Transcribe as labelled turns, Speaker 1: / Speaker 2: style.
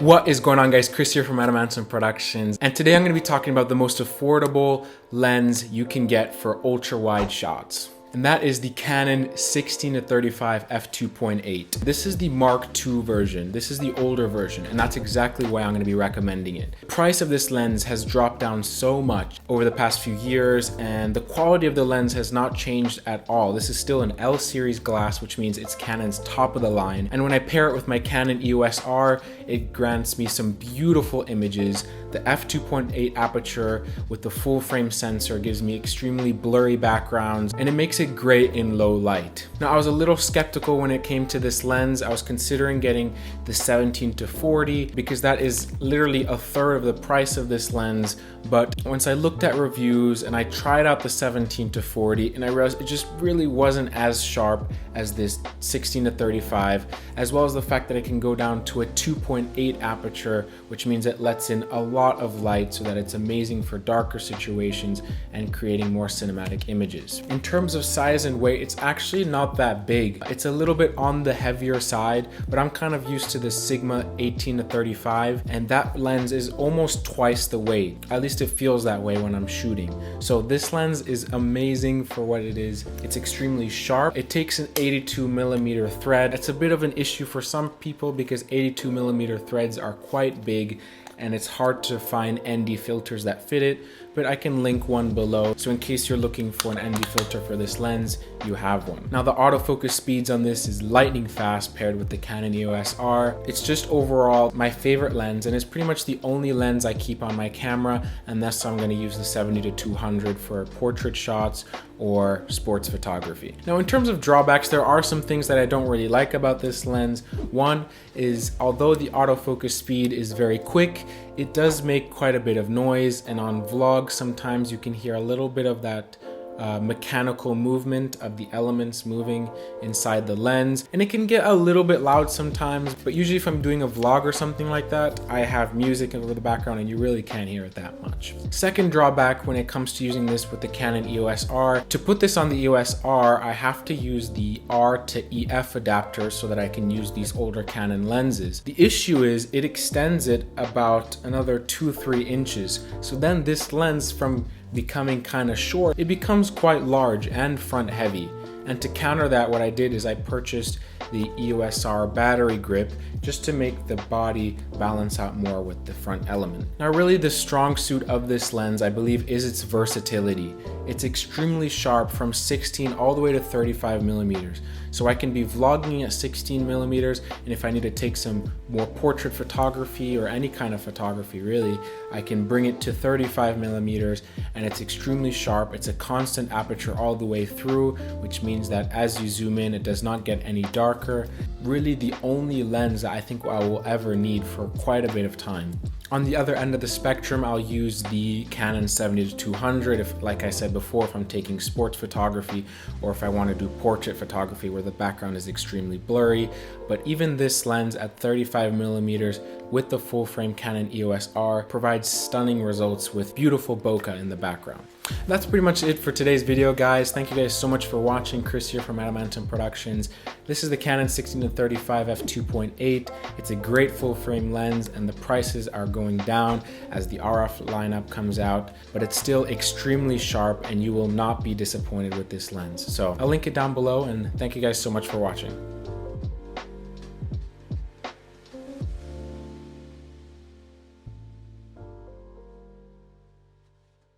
Speaker 1: What is going on, guys? Chris here from Adamantium Productions, and today I'm going to be talking about the most affordable lens you can get for ultra wide shots. And that is the Canon 16-35 f2.8. This is the Mark II version. This is the older version, and that's exactly why I'm going to be recommending it. The price of this lens has dropped down so much over the past few years, and the quality of the lens has not changed at all. This is still an L series glass, which means it's Canon's top of the line. And when I pair it with my Canon EOS R, it grants me some beautiful images. The f2.8 aperture with the full frame sensor gives me extremely blurry backgrounds, and it makes it great in low light. Now, I was a little skeptical when it came to this lens. I was considering getting the 17-40 because that is literally a third of the price of this lens. But once I looked at reviews and I tried out the 17-40, and I realized it just really wasn't as sharp as this 16-35, as well as the fact that it can go down to a 2.8 aperture, which means it lets in a lot of light so that it's amazing for darker situations and creating more cinematic images. In terms of size and weight, it's actually not that big. It's a little bit on the heavier side, but I'm kind of used to the Sigma 18-35, and that lens is almost twice the weight. At least it feels that way when I'm shooting. So this lens is amazing for what it is. It's extremely sharp. It takes an 82mm thread. It's a bit of an issue for some people because 82mm threads are quite big and it's hard to find ND filters that fit it, but I can link one below. So in case you're looking for an ND filter for this lens, you have one. Now the autofocus speeds on this is lightning fast paired with the Canon EOS R. It's just overall my favorite lens, and it's pretty much the only lens I keep on my camera unless I'm gonna use the 70-200 for portrait shots or sports photography. Now in terms of drawbacks, there are some things that I don't really like about this lens. One is, although the autofocus speed is very quick, it does make quite a bit of noise, and on vlogs sometimes you can hear a little bit of that mechanical movement of the elements moving inside the lens, and it can get a little bit loud sometimes, but usually if I'm doing a vlog or something like that, I have music over the background and you really can't hear it that much. Second drawback when it comes to using this with the Canon EOS R, to put this on the EOS R, I have to use the R to EF adapter so that I can use these older Canon lenses. The issue is it extends it about another 2-3 inches, so then this lens, from becoming kind of short, it becomes quite large and front heavy. And to counter that, what I did is I purchased the EOS R battery grip just to make the body balance out more with the front element. Now really the strong suit of this lens, I believe, is its versatility. It's extremely sharp from 16 all the way to 35mm. So I can be vlogging at 16mm, and if I need to take some more portrait photography or any kind of photography really, I can bring it to 35mm, and it's extremely sharp. It's a constant aperture all the way through, which means that as you zoom in, it does not get any darker. Really the only lens that I think I will ever need for quite a bit of time. On the other end of the spectrum, I'll use the Canon 70-200 if, like I said before, if I'm taking sports photography or if I want to do portrait photography where the background is extremely blurry. But even this lens at 35mm with the full frame Canon EOS R provides stunning results with beautiful bokeh in the background. That's pretty much it for today's video, guys. Thank you guys so much for watching. Chris here from Adamantium Productions. This is the Canon 16-35 f2.8. It's a great full frame lens, and the prices are going down as the RF lineup comes out, but it's still extremely sharp and you will not be disappointed with this lens. So I'll link it down below, and thank you guys so much for watching.